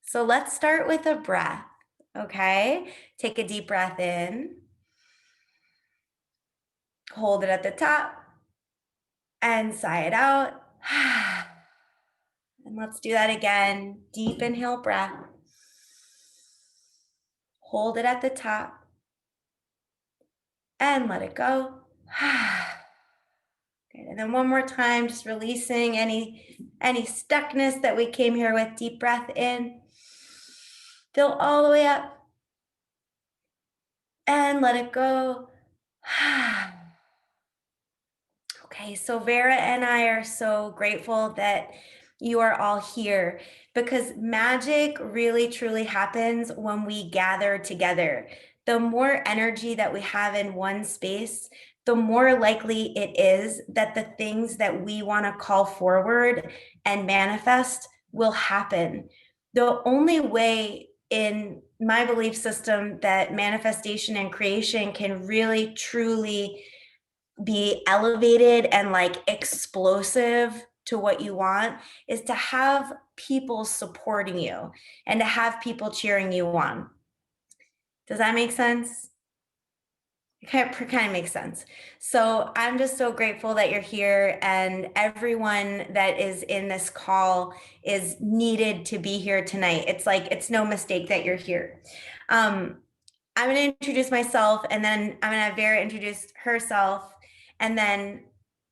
So let's start with a breath, okay? Take a deep breath in, hold it at the top, and sigh it out. And let's do that again. Deep inhale breath. Hold it at the top and let it go. Good. And then one more time, just releasing any stuckness that we came here with. Deep breath in. Fill all the way up. And let it go. Okay, so Vera and I are so grateful that you are all here because magic really truly happens when we gather together. The more energy that we have in one space, the more likely it is that the things that we want to call forward and manifest will happen. The only way in my belief system that manifestation and creation can really truly be elevated and like explosive to what you want is to have people supporting you and to have people cheering you on. Does that make sense? It kind of makes sense. So I'm just so grateful that you're here, and everyone that is in this call is needed to be here tonight. It's like, it's no mistake that you're here. I'm going to introduce myself, and then I'm going to have Vera introduce herself. And then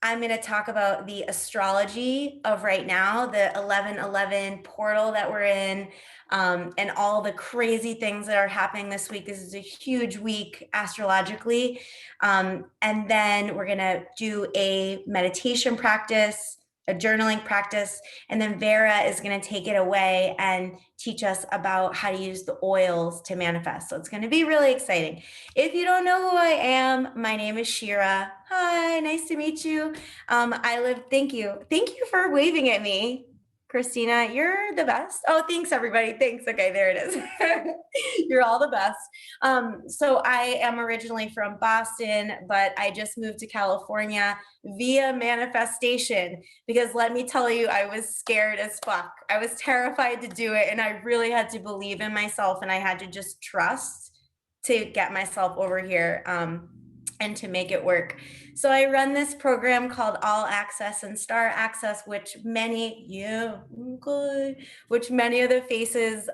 I'm going to talk about the astrology of right now, the 11/11 portal that we're in, and all the crazy things that are happening this week. This is a huge week astrologically. And then we're going to do a meditation practice, a journaling practice, and then Vera is going to take it away and teach us about how to use the oils to manifest. So it's going to be really exciting. If you don't know who I am, my name is Shira. Hi, nice to meet you. Thank you for waving at me. Christina, you're the best. Oh, thanks everybody. Thanks. Okay, there it is. You're all the best. So I am originally from Boston, but I just moved to California via manifestation, because let me tell you, I was scared as fuck. I was terrified to do it, and I really had to believe in myself, and I had to just trust to get myself over here and to make it work. So I run this program called All Access and Star Access, which many of the faces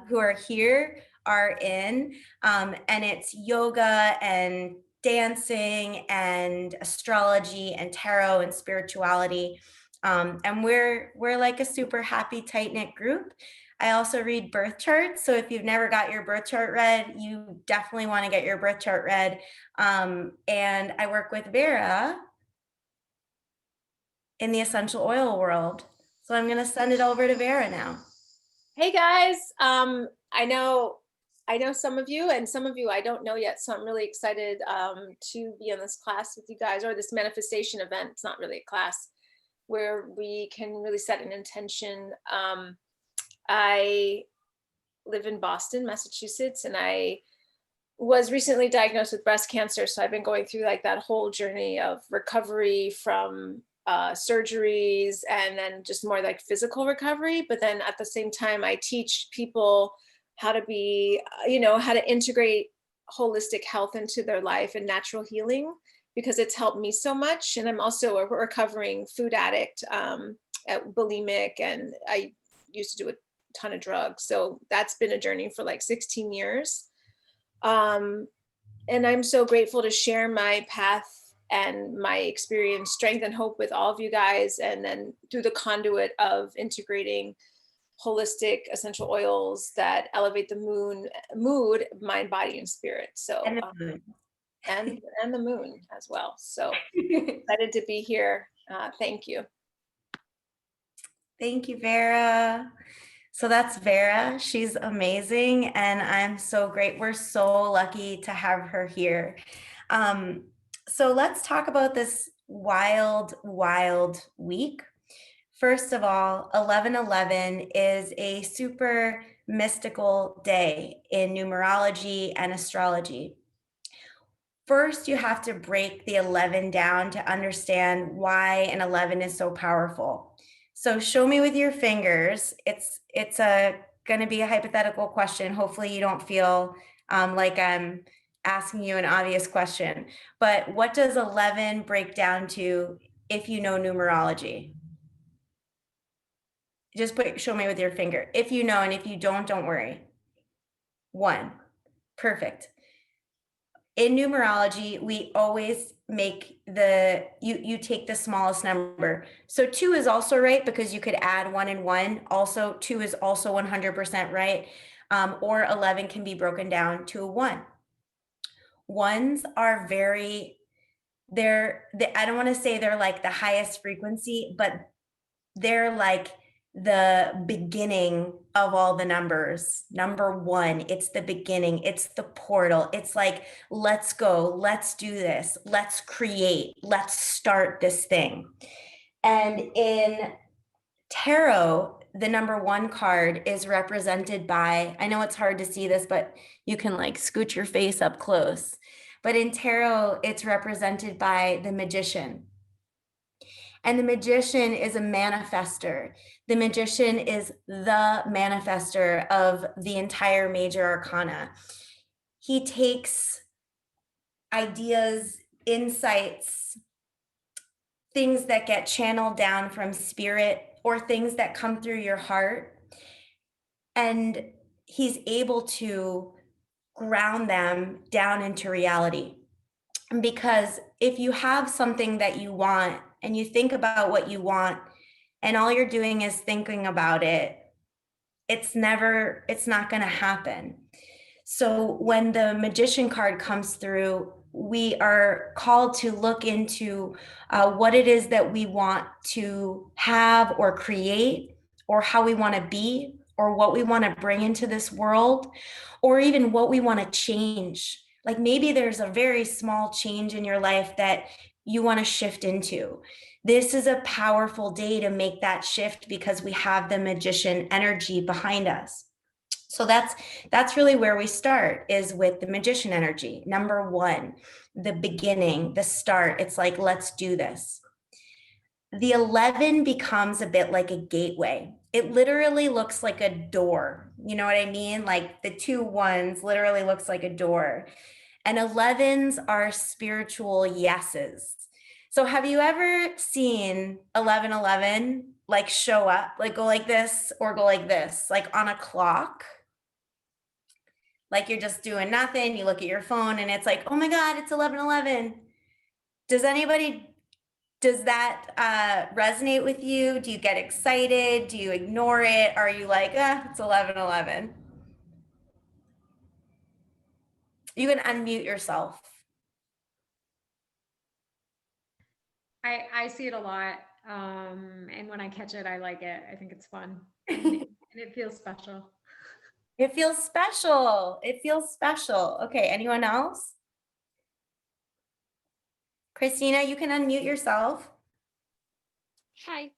who are here are in, and it's yoga and dancing and astrology and tarot and spirituality, and we're like a super happy, tight-knit group. I also read birth charts, so if you've never got your birth chart read, you definitely want to get your birth chart read. And I work with Vera in the essential oil world. So I'm going to send it over to Vera now. Hey guys, I know some of you, and some of you I don't know yet, so I'm really excited to be in this class with you guys, or this manifestation event. It's not really a class, where we can really set an intention. I live in Boston, Massachusetts, and I was recently diagnosed with breast cancer, so I've been going through like that whole journey of recovery from surgeries, and then just more like physical recovery. But then at the same time, I teach people how to be, how to integrate holistic health into their life and natural healing, because it's helped me so much. And I'm also a recovering food addict, bulimic, and I used to do a ton of drugs. So that's been a journey for like 16 years. And I'm so grateful to share my path and my experience, strength, and hope with all of you guys. And then through the conduit of integrating holistic essential oils that elevate the mood, mind, body, and spirit. So, And the moon. And the moon as well. So excited to be here. Thank you. Thank you, Vera. So that's Vera. She's amazing, and I'm so great. We're so lucky to have her here. So let's talk about this wild, wild week. First of all, 11/11 is a super mystical day in numerology and astrology. First, you have to break the 11 down to understand why an 11 is so powerful. So show me with your fingers. It's a going to be a hypothetical question. Hopefully you don't feel like I'm asking you an obvious question, but what does 11 break down to if you know numerology? Just show me with your finger. If you know, and if you don't worry. 1. Perfect. In numerology, we always make you take the smallest number. So 2 is also right because you could add 1 and 1. Also, 2 is also 100% right. Or 11 can be broken down to a 1. Ones are I don't want to say they're like the highest frequency, but they're like the beginning of all the numbers. Number 1, it's the beginning, it's the portal. It's like, let's go, let's do this, let's create, let's start this thing. And in tarot, the number 1 card is represented by, I know it's hard to see this, but you can like scoot your face up close. But in tarot, it's represented by the magician. And the magician is a manifester. The magician is the manifester of the entire major arcana. He takes ideas, insights, things that get channeled down from spirit or things that come through your heart, and he's able to ground them down into reality. Because if you have something that you want and you think about what you want and all you're doing is thinking about it, it's not going to happen. So when the magician card comes through, we are called to look into what it is that we want to have or create, or how we want to be, or what we want to bring into this world, or even what we want to change. Like maybe there's a very small change in your life that you want to shift into. This is a powerful day to make that shift because we have the magician energy behind us. So that's really where we start, is with the magician energy. Number 1, the beginning, the start. It's like, let's do this. The 11 becomes a bit like a gateway. It literally looks like a door. You know what I mean? Like the 2 ones literally looks like a door. And 11s are spiritual yeses. So have you ever seen 1111 like show up, like go like this or go like this, like on a clock? Like you're just doing nothing, you look at your phone and it's like, oh my God, it's 11:11. Does that resonate with you? Do you get excited? Do you ignore it? Are you like, it's 11:11? You can unmute yourself. I see it a lot. And when I catch it, I like it. I think it's fun. And it feels special. It feels special. It feels special. Okay, anyone else? Christina, you can unmute yourself. Hi.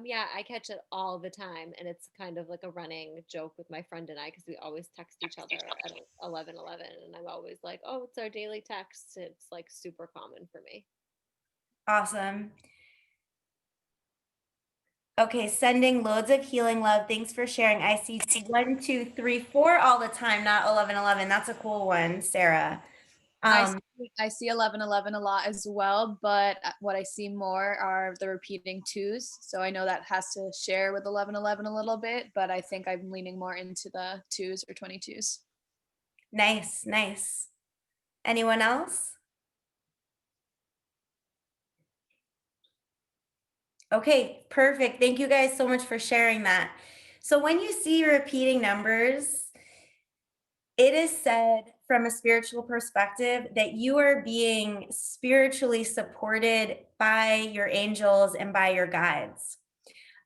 Yeah, I catch it all the time, and it's kind of like a running joke with my friend and I because we always text each other at 11:11, and I'm always like, "Oh, it's our daily text." It's like super common for me. Awesome. Okay, sending loads of healing love. Thanks for sharing. I see 1, 2, 3, 4 all the time, not 11:11. That's a cool one, Sarah. I see 11:11 a lot as well, but what I see more are the repeating 2s. So I know that has to share with 11:11 a little bit, but I think I'm leaning more into the 2s or 22s. Nice, nice. Anyone else? Okay, perfect. Thank you guys so much for sharing that. So when you see repeating numbers, it is said from a spiritual perspective that you are being spiritually supported by your angels and by your guides.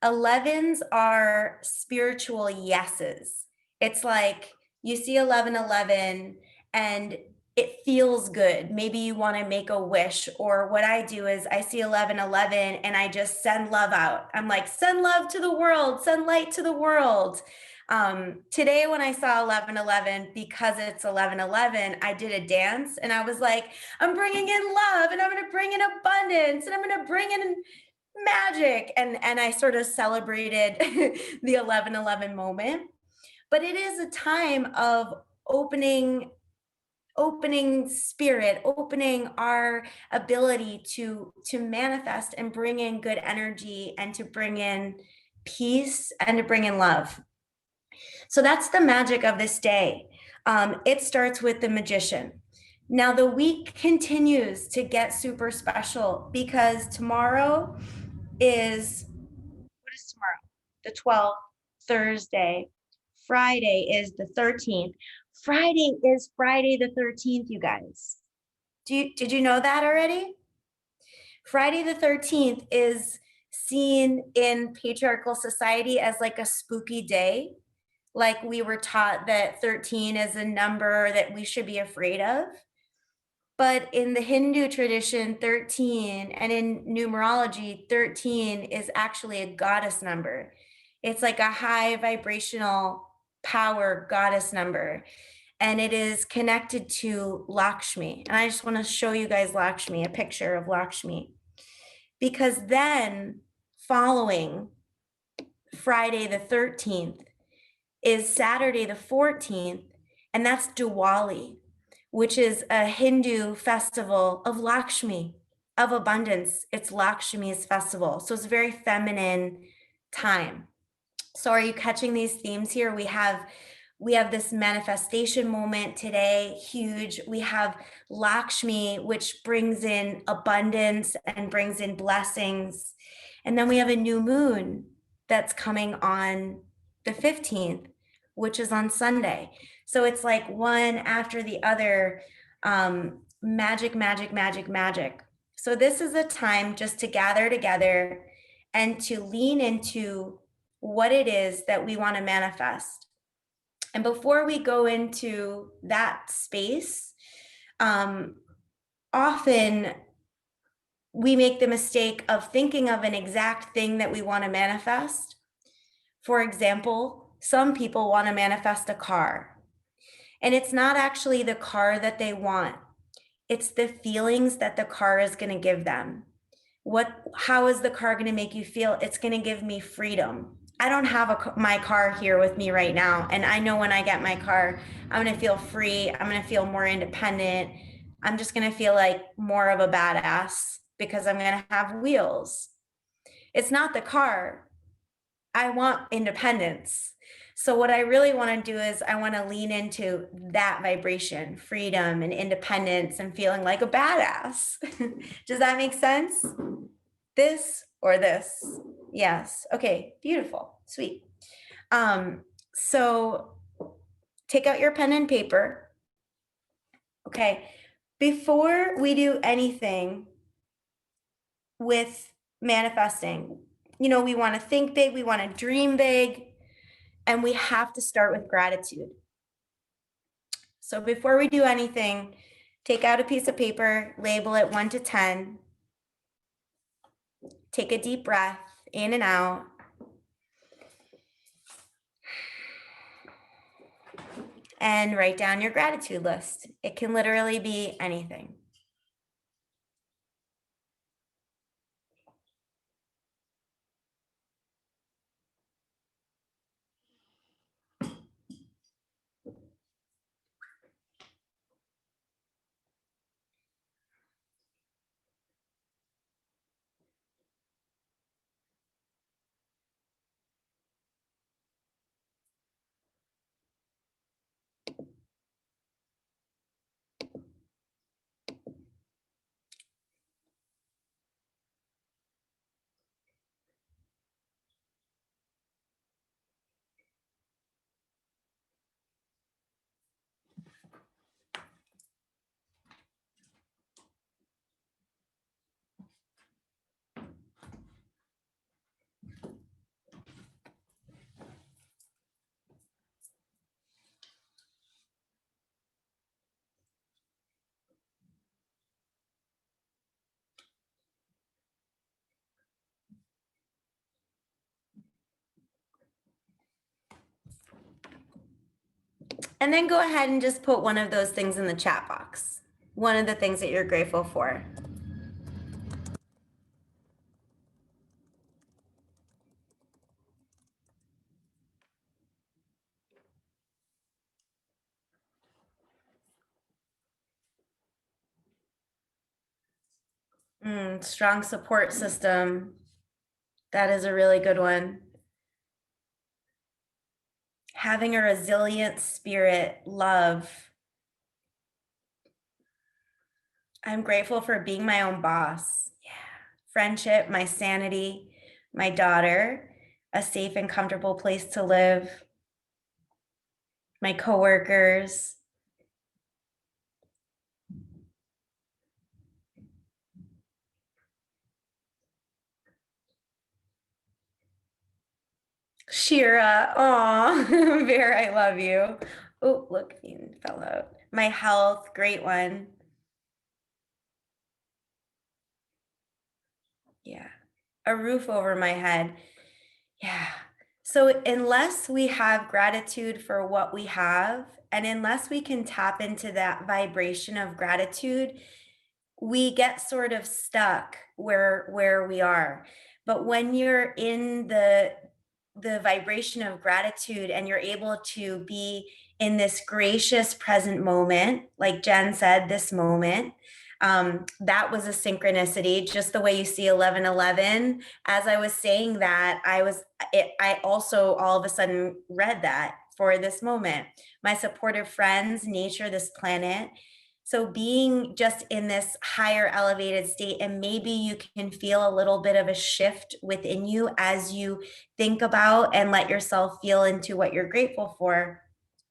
11s are spiritual yeses. It's like you see 11:11 and it feels good. Maybe you want to make a wish, or what I do is I see 11:11 and I just send love out. I'm like, send love to the world, send light to the world. Today when I saw 11:11, because it's 11:11, I did a dance and I was like, I'm bringing in love and I'm going to bring in abundance and I'm going to bring in magic. And I sort of celebrated the 11:11 moment. But it is a time of opening spirit, opening our ability to manifest and bring in good energy and to bring in peace and to bring in love. So that's the magic of this day. It starts with the magician. Now the week continues to get super special because tomorrow is, what is tomorrow? The 12th, Thursday. Friday is the 13th. Friday is Friday the 13th, you guys. Did you know that already? Friday the 13th is seen in patriarchal society as like a spooky day. Like we were taught that 13 is a number that we should be afraid of. But in the Hindu tradition, 13, and in numerology, 13 is actually a goddess number. It's like a high vibrational power goddess number. And it is connected to Lakshmi. And I just want to show you guys Lakshmi, a picture of Lakshmi. Because then following Friday the 13th is Saturday the 14th, and that's Diwali, which is a Hindu festival of Lakshmi, of abundance. It's Lakshmi's festival. So it's a very feminine time. So are you catching these themes here? We have this manifestation moment today, huge. We have Lakshmi, which brings in abundance and brings in blessings. And then we have a new moon that's coming on the 15th, which is on Sunday. So it's like one after the other, magic, magic, magic, magic. So this is a time just to gather together and to lean into what it is that we want to manifest. And before we go into that space, often we make the mistake of thinking of an exact thing that we want to manifest. For example, some people want to manifest a car, and it's not actually the car that they want. It's the feelings that the car is going to give them. How is the car going to make you feel? It's going to give me freedom. I don't have my car here with me right now. And I know when I get my car, I'm going to feel free. I'm going to feel more independent. I'm just going to feel like more of a badass because I'm going to have wheels. It's not the car. I want independence. So what I really want to do is I want to lean into that vibration, freedom and independence and feeling like a badass. Does that make sense? This or this? Yes. Okay, beautiful, sweet. So take out your pen and paper. Okay, before we do anything with manifesting, we want to think big, we want to dream big, and we have to start with gratitude. So before we do anything, take out a piece of paper, label it 1 to 10. Take a deep breath in and out. And write down your gratitude list. It can literally be anything. And then go ahead and just put one of those things in the chat box. One of the things that you're grateful for. Strong support system. That is a really good one. Having a resilient spirit, love. I'm grateful for being my own boss. Yeah. Friendship, my sanity, my daughter, a safe and comfortable place to live, my coworkers. Shira, aw, Vera, I love you. Oh, look, you fell out. My health, great one. Yeah, a roof over my head. Yeah. So unless we have gratitude for what we have, and unless we can tap into that vibration of gratitude, we get sort of stuck where we are. But when you're in the vibration of gratitude and you're able to be in this gracious present moment, like Jen said, this moment, that was a synchronicity, just the way you see 1111. As I was saying that, I also all of a sudden read that for this moment. My supportive friends, nature, this planet. So being just in this higher elevated state, and maybe you can feel a little bit of a shift within you as you think about and let yourself feel into what you're grateful for.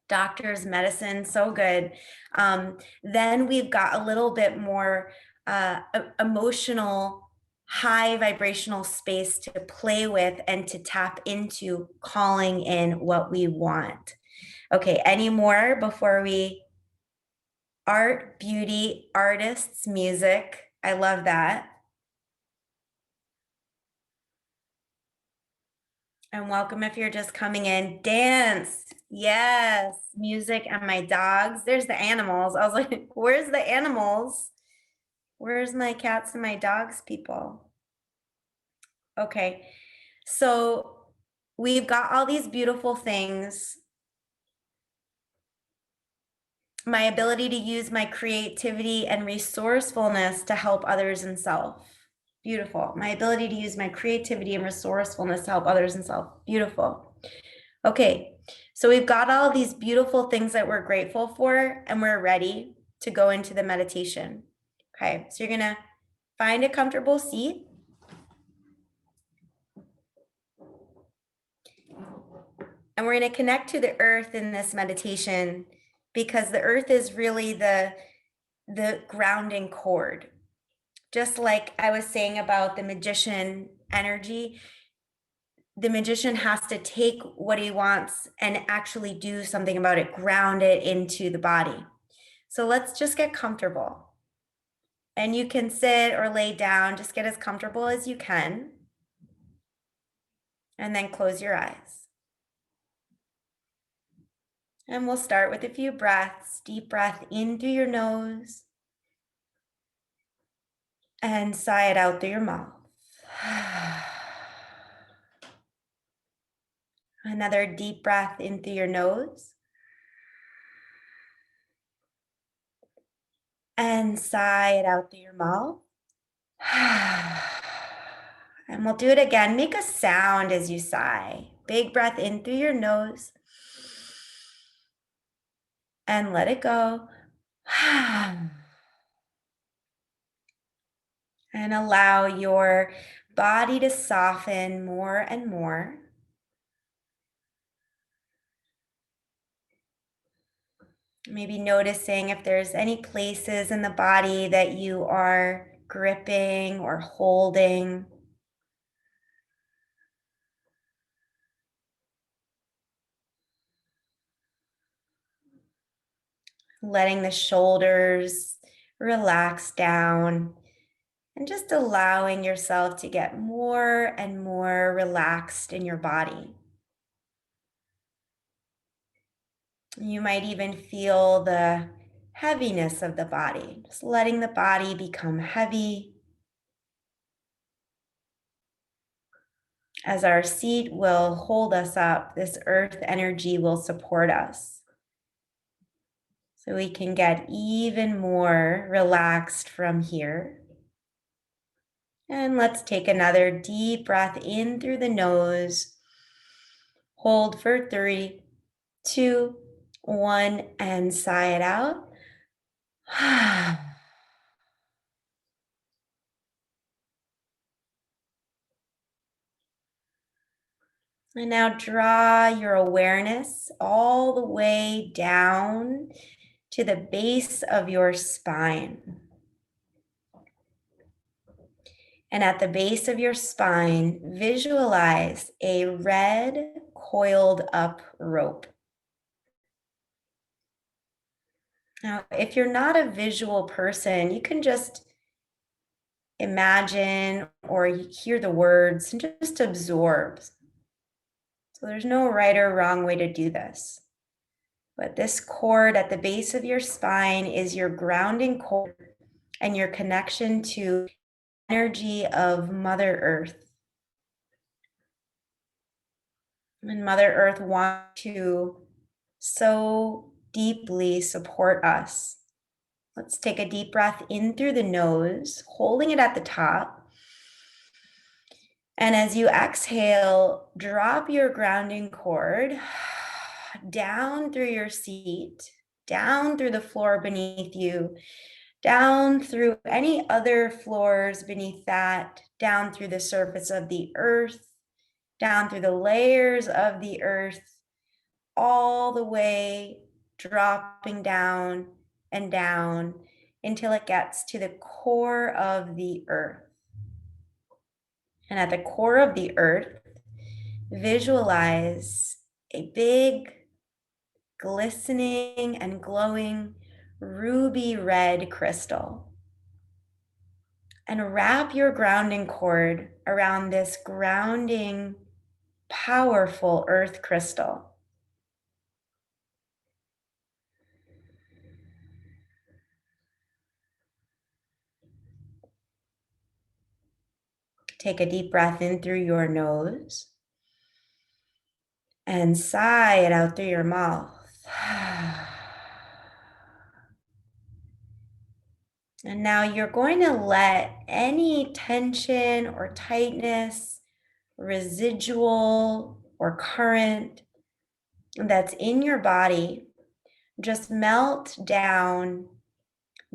Doctors, medicine, so good. Then we've got a little bit more emotional, high vibrational space to play with and to tap into calling in what we want. Okay, any more before we? Art, beauty, artists, music. I love that. And welcome if you're just coming in. Dance. Yes. Music and my dogs. There's the animals. I was like, where's the animals? Where's my cats and my dogs, people? Okay. So we've got all these beautiful things. My ability to use my creativity and resourcefulness to help others and self. Beautiful. My ability to use my creativity and resourcefulness to help others and self. Beautiful. Okay, so we've got all these beautiful things that we're grateful for, and we're ready to go into the meditation. Okay, so you're gonna find a comfortable seat. And we're gonna connect to the earth in this meditation because the earth is really the grounding cord. Just like I was saying about the magician energy, the magician has to take what he wants and actually do something about it, ground it into the body. So let's just get comfortable. And you can sit or lay down, just get as comfortable as you can. And then close your eyes. And we'll start with a few breaths. Deep breath in through your nose and sigh it out through your mouth. Another deep breath in through your nose. And sigh it out through your mouth. And we'll do it again. Make a sound as you sigh. Big breath in through your nose. And let it go. And allow your body to soften more and more. Maybe noticing if there's any places in the body that you are gripping or holding. Letting the shoulders relax down and just allowing yourself to get more and more relaxed in your body. You might even feel the heaviness of the body, just letting the body become heavy. As our seat will hold us up, this earth energy will support us. So we can get even more relaxed from here. And let's take another deep breath in through the nose. Hold for 3, 2, 1, and sigh it out. And now draw your awareness all the way down to the base of your spine. And at the base of your spine, visualize a red coiled up rope. Now, if you're not a visual person, you can just imagine or hear the words and just absorb. So there's no right or wrong way to do this. But this cord at the base of your spine is your grounding cord and your connection to energy of Mother Earth. And Mother Earth wants to so deeply support us. Let's take a deep breath in through the nose, holding it at the top. And as you exhale, drop your grounding cord down through your seat, down through the floor beneath you, down through any other floors beneath that, down through the surface of the earth, down through the layers of the earth, all the way dropping down and down until it gets to the core of the earth. And at the core of the earth, visualize a big, glistening and glowing ruby red crystal. And wrap your grounding cord around this grounding, powerful earth crystal. Take a deep breath in through your nose and sigh it out through your mouth. And now you're going to let any tension or tightness, residual or current that's in your body just melt down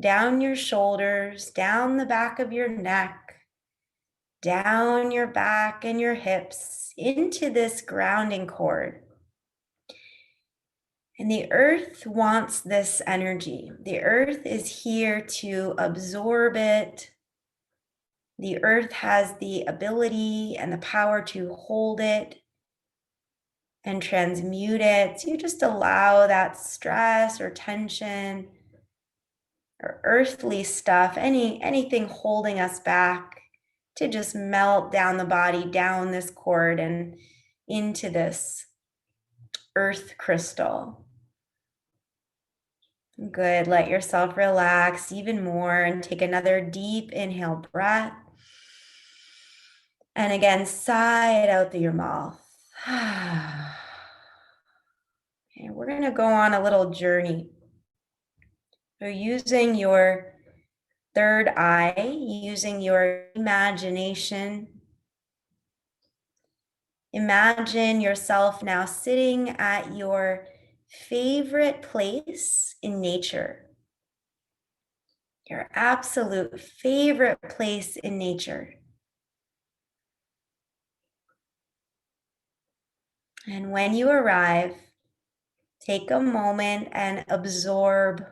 your shoulders, down the back of your neck, down your back and your hips into this grounding cord. And the earth wants this energy. The earth is here to absorb it. The earth has the ability and the power to hold it and transmute it. So you just allow that stress or tension or earthly stuff, anything holding us back, to just melt down the body, down this cord and into this earth crystal. Good. Let yourself relax even more and take another deep inhale breath. And again, sigh it out through your mouth. Okay, we're going to go on a little journey. So using your third eye, using your imagination, imagine yourself now sitting at your favorite place in nature, your absolute favorite place in nature. And when you arrive, take a moment and absorb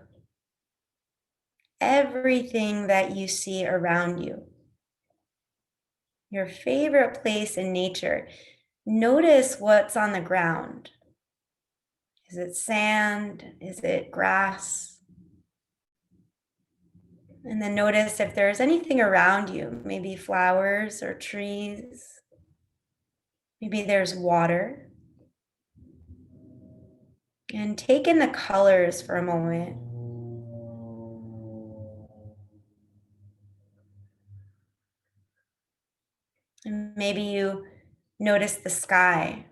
everything that you see around you. Your favorite place in nature. Notice what's on the ground. Is it sand? Is it grass? And then notice if there's anything around you, maybe flowers or trees. Maybe there's water. And take in the colors for a moment. And maybe you notice the sky.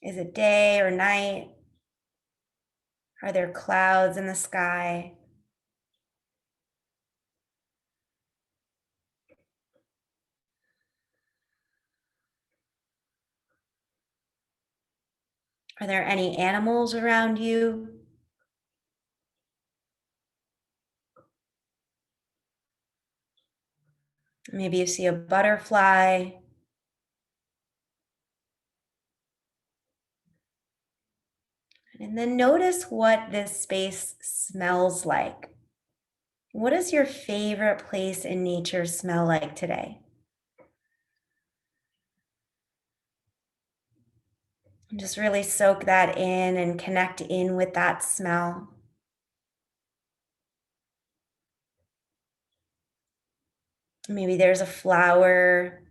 Is it day or night? Are there clouds in the sky? Are there any animals around you? Maybe you see a butterfly. And then notice what this space smells like. What does your favorite place in nature smell like today? And just really soak that in and connect in with that smell. Maybe there's a flower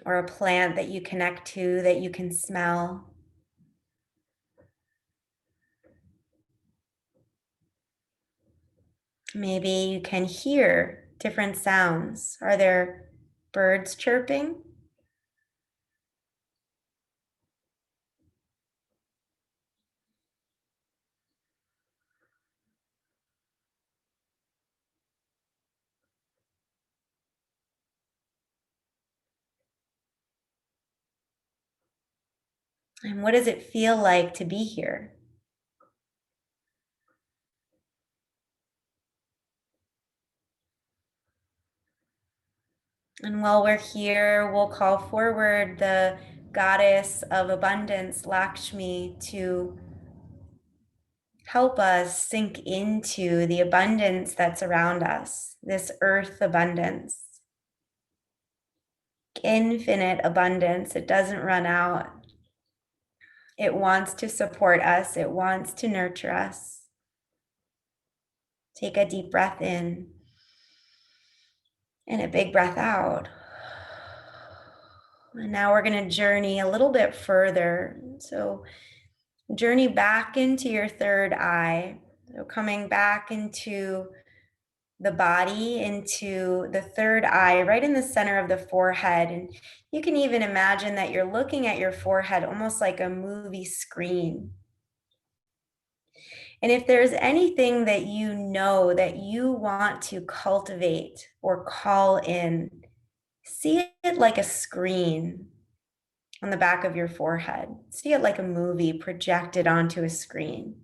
or a plant that you connect to that you can smell. Maybe you can hear different sounds. Are there birds chirping? And what does it feel like to be here? And while we're here, we'll call forward the goddess of abundance, Lakshmi, to help us sink into the abundance that's around us, this earth abundance, infinite abundance. It doesn't run out. It wants to support us. It wants to nurture us. Take a deep breath in and a big breath out. And now we're going to journey a little bit further. So journey back into your third eye. So coming back into the body, into the third eye, right in the center of the forehead. And you can even imagine that you're looking at your forehead almost like a movie screen. And if there's anything that you know that you want to cultivate or call in, see it like a screen on the back of your forehead. See it like a movie projected onto a screen.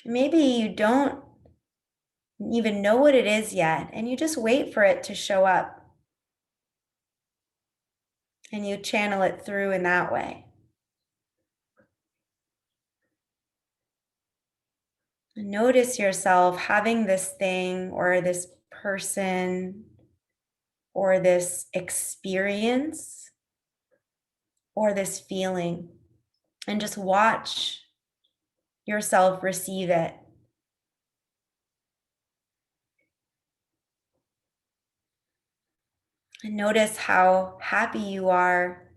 Maybe you don't even know what it is yet, and you just wait for it to show up. And you channel it through in that way. Notice yourself having this thing or this person or this experience or this feeling, and just watch yourself receive it. And notice how happy you are.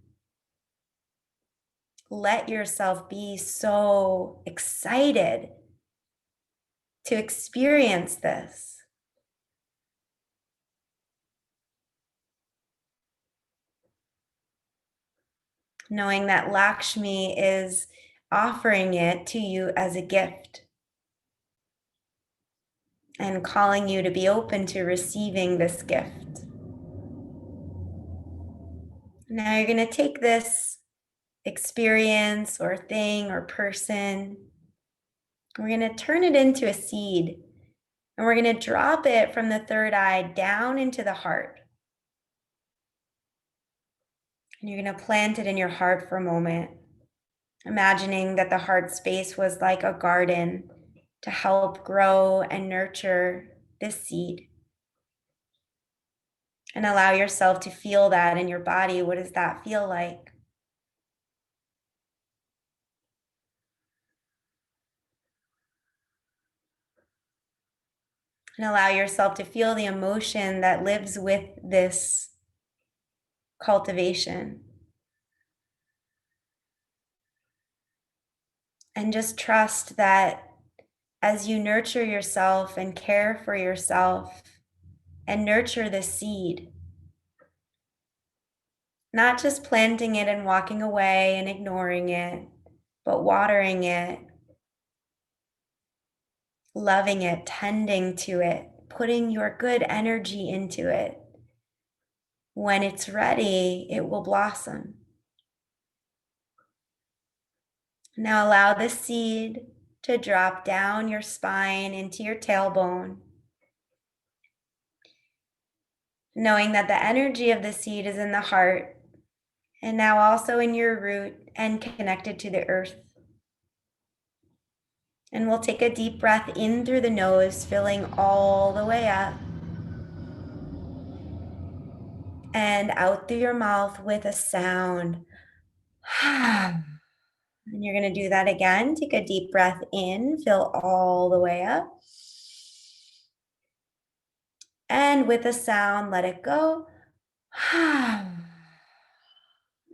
Let yourself be so excited to experience this. Knowing that Lakshmi is offering it to you as a gift and calling you to be open to receiving this gift. Now you're going to take this experience or thing or person, we're going to turn it into a seed, and we're going to drop it from the third eye down into the heart. And you're going to plant it in your heart for a moment, imagining that the heart space was like a garden to help grow and nurture this seed. And allow yourself to feel that in your body. What does that feel like? And allow yourself to feel the emotion that lives with this cultivation. And just trust that as you nurture yourself and care for yourself and nurture the seed, not just planting it and walking away and ignoring it, but watering it, loving it, tending to it, putting your good energy into it. When it's ready, it will blossom. Now allow the seed to drop down your spine into your tailbone, knowing that the energy of the seed is in the heart and now also in your root and connected to the earth. And we'll take a deep breath in through the nose, filling all the way up, and out through your mouth with a sound. And you're going to do that again. Take a deep breath in, fill all the way up. And with a sound, let it go. And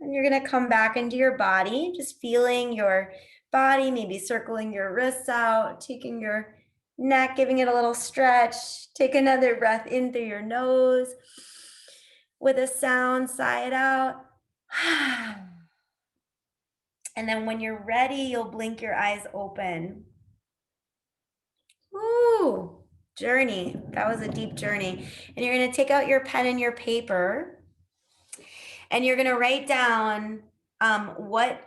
you're going to come back into your body, just feeling your body, maybe circling your wrists out, taking your neck, giving it a little stretch. Take another breath in through your nose. With a sound, sigh it out. And then when you're ready, you'll blink your eyes open. Ooh, journey. That was a deep journey. And you're going to take out your pen and your paper, and you're going to write down what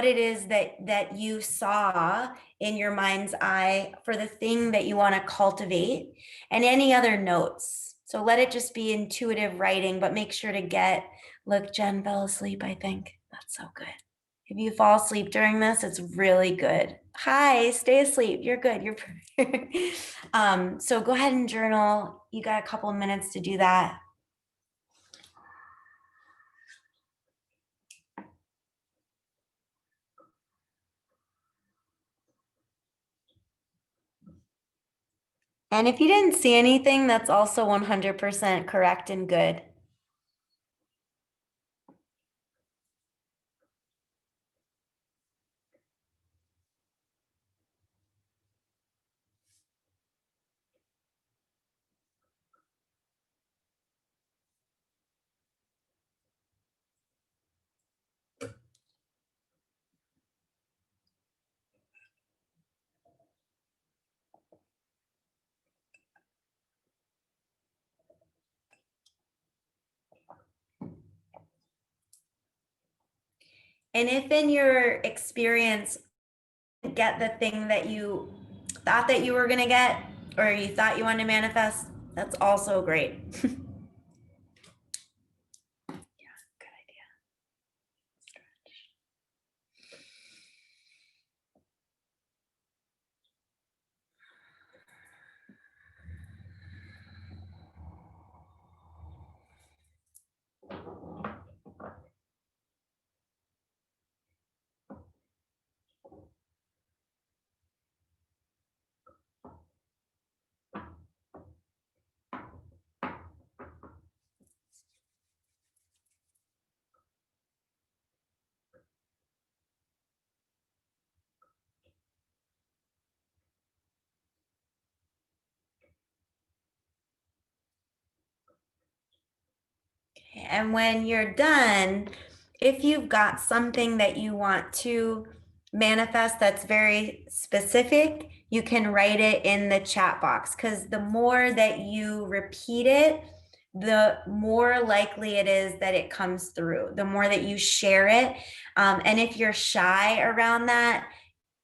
it is that you saw in your mind's eye for the thing that you want to cultivate, and any other notes. So let it just be intuitive writing, but make sure to look, Jen fell asleep, I think. That's so good. If you fall asleep during this, it's really good. Hi, stay asleep. You're good. You're so go ahead and journal. You got a couple of minutes to do that. And if you didn't see anything, that's also 100% correct and good. And if in your experience, get the thing that you thought that you were going to get, or you thought you wanted to manifest, that's also great. Yeah, good idea. And when you're done, if you've got something that you want to manifest that's very specific, you can write it in the chat box, because the more that you repeat it, the more likely it is that it comes through, the more that you share it. And if you're shy around that,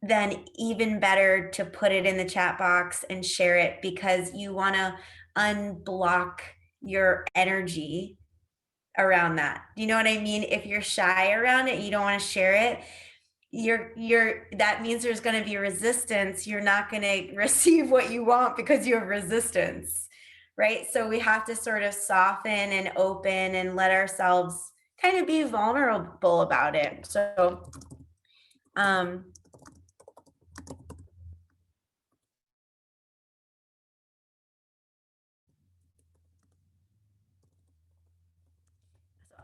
then even better to put it in the chat box and share it, because you want to unblock your energy around that. Do you know what I mean? If you're shy around it, you don't want to share it, that means there's going to be resistance. You're not going to receive what you want because you have resistance, right? So we have to sort of soften and open and let ourselves kind of be vulnerable about it. So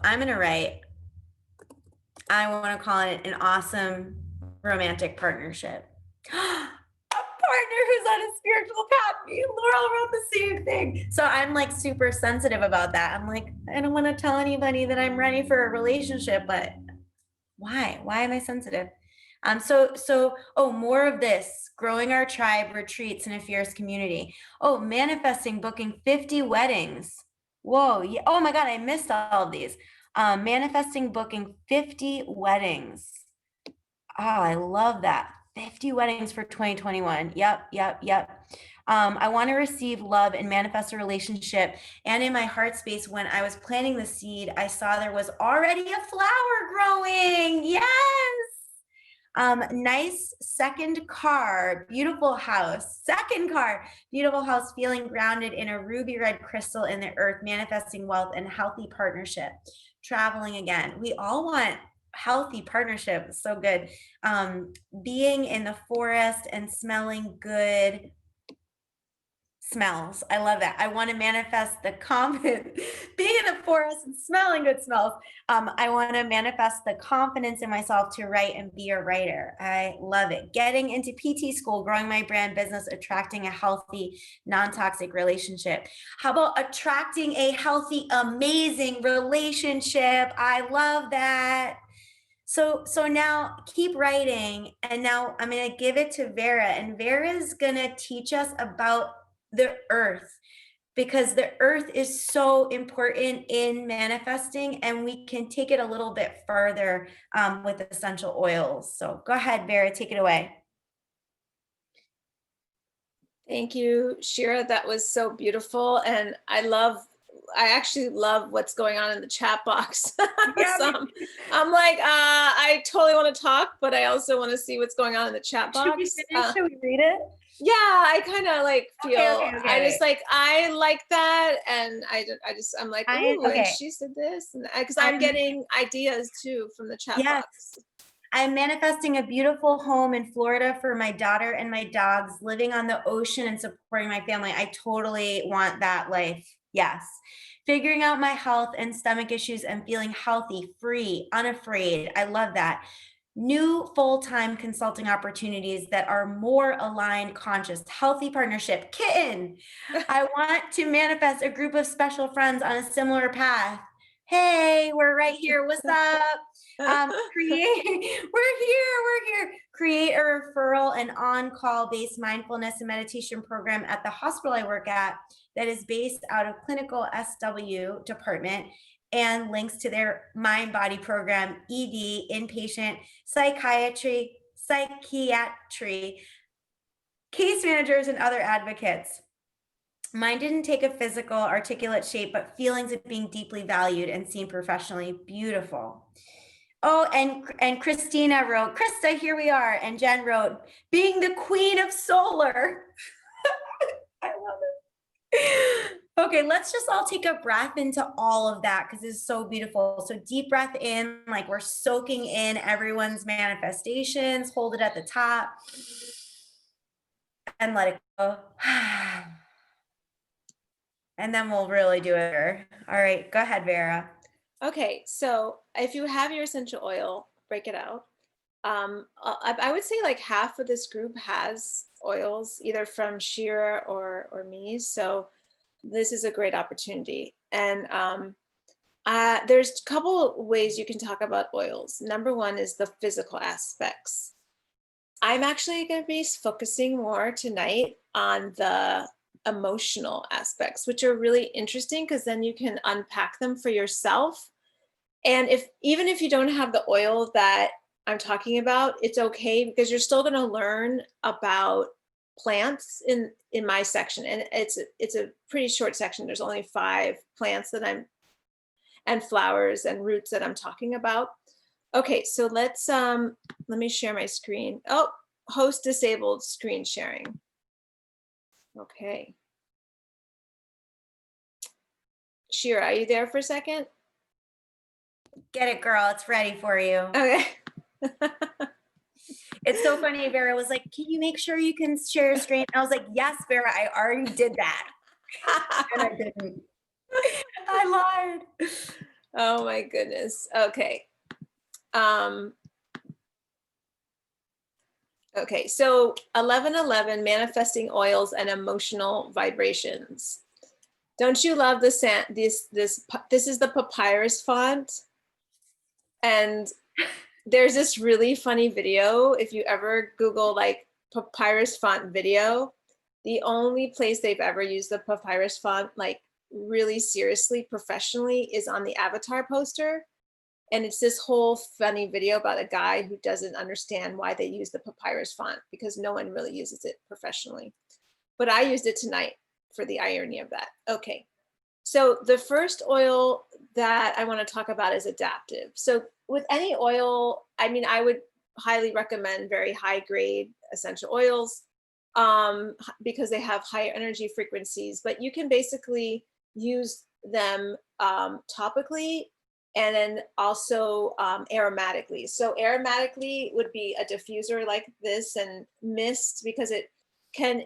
I'm going to write, I want to call it an awesome romantic partnership. A partner who's on a spiritual path. Me and Laurel wrote the same thing. So I'm like super sensitive about that. I'm like, I don't want to tell anybody that I'm ready for a relationship, but why? Why am I sensitive? More of this, growing our tribe, retreats, and a fierce community. Oh, manifesting, booking 50 weddings. Whoa. Yeah. Oh my God, I missed all of these. Manifesting, booking 50 weddings. I love that. 50 weddings for 2021. Yep, yep, yep. I want to receive love and manifest a relationship. And in my heart space, when I was planting the seed, I saw there was already a flower growing. Yes. Nice second car, beautiful house. Second car, beautiful house, feeling grounded in a ruby red crystal in the earth, manifesting wealth and healthy partnership. Traveling again. We all want healthy partnership. So good. Being in the forest and smelling good smells. I love that. I want to manifest the confidence, being in the forest and smelling good smells. I want to manifest the confidence in myself to write and be a writer. I love it. Getting into PT school, growing my brand business, attracting a healthy, non-toxic relationship. How about attracting a healthy, amazing relationship? I love that. So now keep writing, and now I'm going to give it to Vera, and Vera is going to teach us about the earth, because the earth is so important in manifesting, and we can take it a little bit further with essential oils. So go ahead, Vera, take it away. Thank you, Shira. That was so beautiful. And I actually love what's going on in the chat box. Yeah, So I'm like, I totally want to talk, but I also want to see what's going on in the chat box. Should we finish? Should we read it? Yeah, I kind of like feel, Okay. I just like, I like that. And I'm like, ooh, okay. and she said this. And because I'm getting ideas too from the chat box. I'm manifesting a beautiful home in Florida for my daughter and my dogs, living on the ocean and supporting my family. I totally want that life. Yes. Figuring out my health and stomach issues and feeling healthy, free, unafraid. I love that. New full-time consulting opportunities that are more aligned, conscious, healthy partnership. Kitten. I want to manifest a group of special friends on a similar path. Hey, we're right here. What's up? We're here. Create a referral and on-call based mindfulness and meditation program at the hospital I work at that is based out of clinical SW department, and links to their mind body program, ED, inpatient, psychiatry, case managers, and other advocates. Mine didn't take a physical, articulate shape, but feelings of being deeply valued and seen professionally. Beautiful. Oh, and Christina wrote, Krista, here we are. And Jen wrote, being the queen of solar. I love it. Okay, let's just all take a breath into all of that, because it's so beautiful. So deep breath in, like we're soaking in everyone's manifestations. Hold it at the top and let it go. And then we'll really do it. All right, go ahead, Vera. Okay, so if you have your essential oil, break it out. I would say like half of this group has oils, either from Shira or me. So this is a great opportunity. And there's a couple ways you can talk about oils. Number one is the physical aspects. I'm actually going to be focusing more tonight on the emotional aspects, which are really interesting, because then you can unpack them for yourself. And even if you don't have the oil that I'm talking about, it's okay, because you're still going to learn about plants in my section. And it's a pretty short section. There's only 5 plants and flowers and roots that I'm talking about. Okay, so let me share my screen. Oh, host disabled screen sharing. Okay. Shira, are you there for a second? Get it, girl. It's ready for you. Okay. It's so funny. Vera was like, can you make sure you can share your screen? I was like, yes, Vera, I already did that. And I didn't. I lied. Oh my goodness. Okay. Okay, so 1111, manifesting oils and emotional vibrations. Don't you love this? This is the papyrus font. And there's this really funny video. If you ever Google like papyrus font video, the only place they've ever used the papyrus font like really seriously, professionally, is on the Avatar poster. And it's this whole funny video about a guy who doesn't understand why they use the papyrus font, because no one really uses it professionally. But I used it tonight for the irony of that. Okay. So the first oil that I want to talk about is adaptive. So with any oil, I mean, I would highly recommend very high grade essential oils because they have higher energy frequencies, but you can basically use them topically and then also aromatically. So aromatically would be a diffuser like this, and mist, because it can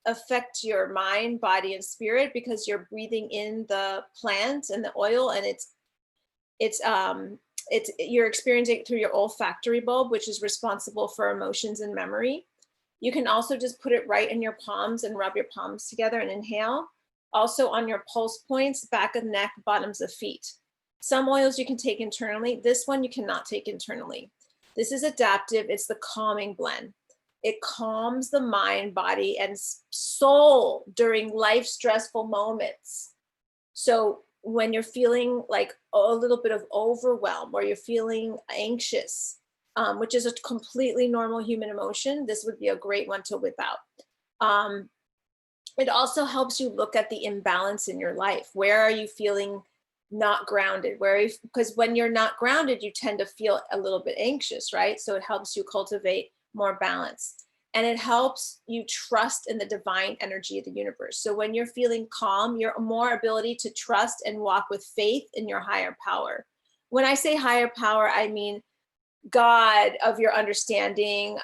affect your mind, body, and spirit, because you're breathing in the plant and the oil, and it's you're experiencing it through your olfactory bulb, which is responsible for emotions and memory. You can also just put it right in your palms and rub your palms together and inhale. Also on your pulse points, back of neck, bottoms of feet. Some oils you can take internally. This one you cannot take internally. This is adaptive. It's the calming blend. It calms the mind, body, and soul during life stressful moments. So when you're feeling like a little bit of overwhelm, or you're feeling anxious, which is a completely normal human emotion, this would be a great one to whip out. It also helps you look at the imbalance in your life. Where are you feeling not grounded? Because when you're not grounded, you tend to feel a little bit anxious, right? So it helps you cultivate more balance. And it helps you trust in the divine energy of the universe. So when you're feeling calm, you're more ability to trust and walk with faith in your higher power. When I say higher power, I mean God of your understanding,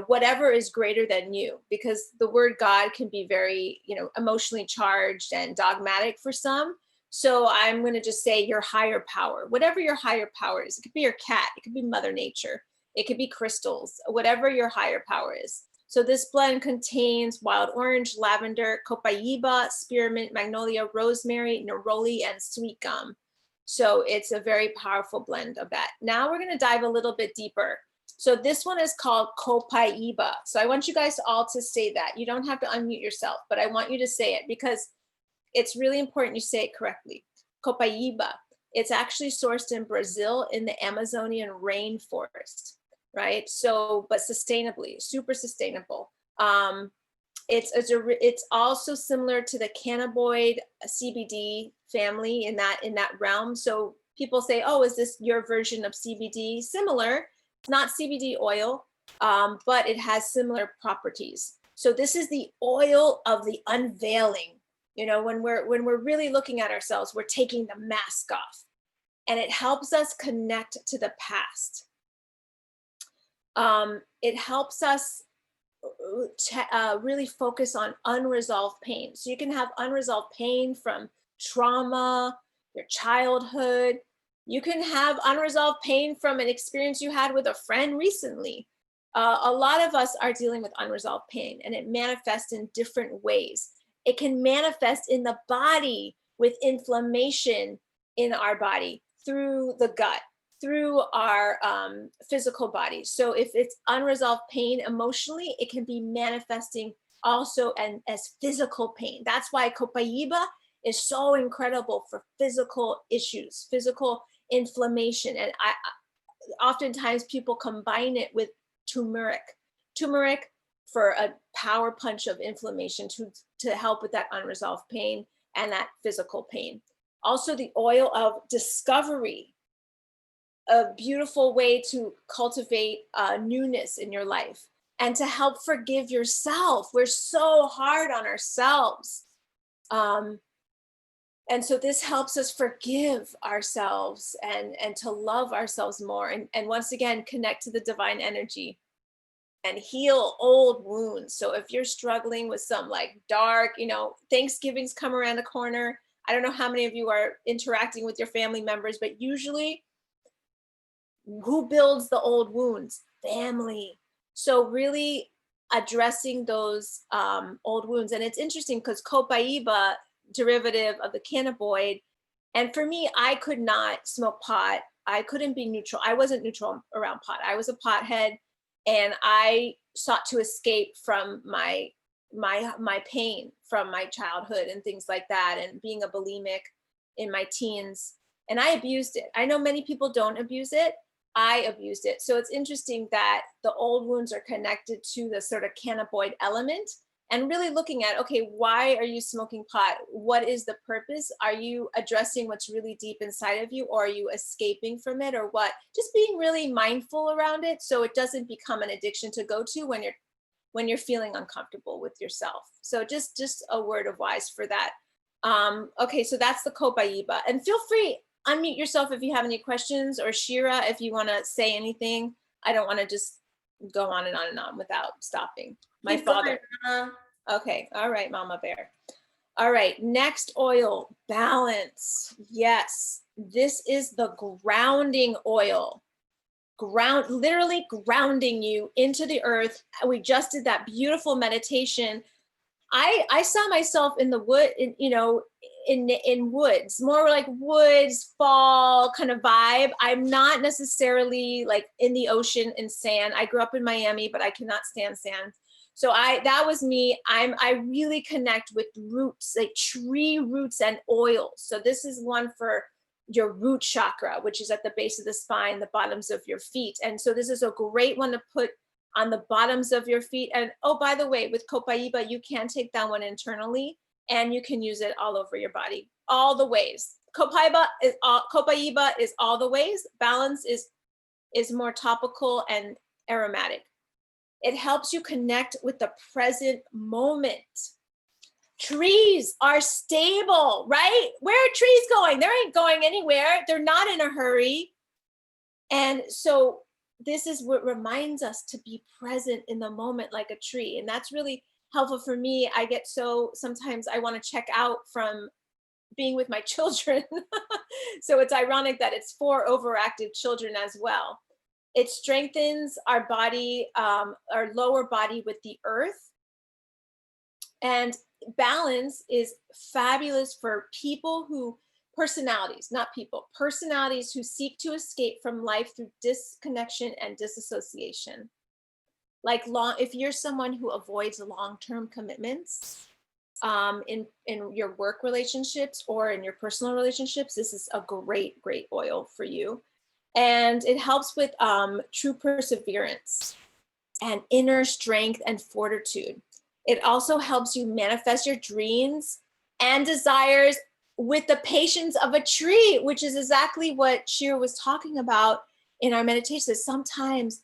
whatever is greater than you, because the word God can be very, emotionally charged and dogmatic for some. So I'm going to just say your higher power, whatever your higher power is. It could be your cat, it could be Mother Nature, it could be crystals, whatever your higher power is. So this blend contains wild orange, lavender, copaiba, spearmint, magnolia, rosemary, neroli, and sweet gum. So it's a very powerful blend of that. Now we're going to dive a little bit deeper. So this one is called Copaiba. So I want you guys all to say that. You don't have to unmute yourself, but I want you to say it because it's really important you say it correctly. Copaiba. It's actually sourced in Brazil in the Amazonian rainforest, right? So, but sustainably, super sustainable. It's also similar to the cannabinoid CBD family in that realm. So people say, oh, is this your version of CBD? Similar. It's not CBD oil, but it has similar properties. So this is the oil of the unveiling. When we're really looking at ourselves, we're taking the mask off, and it helps us connect to the past. It helps us really focus on unresolved pain. So you can have unresolved pain from trauma, your childhood. You can have unresolved pain from an experience you had with a friend recently. A lot of us are dealing with unresolved pain, and it manifests in different ways. It can manifest in the body with inflammation in our body, through the gut, through our physical body. So if it's unresolved pain emotionally, it can be manifesting also as physical pain. That's why Copaiba is so incredible for physical issues, physical inflammation. And oftentimes people combine it with turmeric for a power punch of inflammation to help with that unresolved pain and that physical pain. Also the oil of discovery, a beautiful way to cultivate newness in your life and to help forgive yourself. We're so hard on ourselves. And so this helps us forgive ourselves and to love ourselves more. And once again, connect to the divine energy and heal old wounds. So if you're struggling with some like dark, Thanksgiving's come around the corner. I don't know how many of you are interacting with your family members, but usually who builds the old wounds? Family. So really addressing those old wounds. And it's interesting because Copaiba, derivative of the cannabinoid, and for me, I could not smoke pot. I couldn't be neutral. I wasn't neutral around pot. I was a pothead, and I sought to escape from my pain from my childhood and things like that, and being a bulimic in my teens. and I abused it. I know many people don't abuse it. I abused it. So it's interesting that the old wounds are connected to the sort of cannabinoid element, and really looking at, okay, why are you smoking pot? What is the purpose? Are you addressing what's really deep inside of you, or are you escaping from it, or what? Just being really mindful around it so it doesn't become an addiction to go to when you're feeling uncomfortable with yourself. So just a word of wise for that. Okay, so that's the Copaiba. And feel free, unmute yourself if you have any questions, or Shira, if you want to say anything. I don't want to just go on and on and on without stopping. My Keep going, father. Mama. Okay, all right, Mama Bear. All right, next oil, balance. Yes, this is the grounding oil. Literally grounding you into the earth. We just did that beautiful meditation. I saw myself in the wood, in woods, more like woods, fall kind of vibe. I'm not necessarily like in the ocean in sand. I grew up in Miami, but I cannot stand sand. So that was me. I really connect with roots, like tree roots and oils. So this is one for your root chakra, which is at the base of the spine, the bottoms of your feet. And so this is a great one to put on the bottoms of your feet. And oh, by the way, with Copaiba, you can take that one internally and you can use it all over your body, all the ways. Copaiba is all the ways. Balance is more topical and aromatic. It helps you connect with the present moment. Trees are stable, right? Where are trees going? They ain't going anywhere. They're not in a hurry. And so this is what reminds us to be present in the moment like a tree. And that's really helpful for me. Sometimes I want to check out from being with my children. So it's ironic that it's for overactive children as well. It strengthens our body, our lower body with the earth. And balance is fabulous for personalities who seek to escape from life through disconnection and disassociation. Like if you're someone who avoids long-term commitments in your work relationships or in your personal relationships, this is a great oil for you. And it helps with true perseverance and inner strength and fortitude. It also helps you manifest your dreams and desires with the patience of a tree, which is exactly what Shira was talking about in our meditation. Sometimes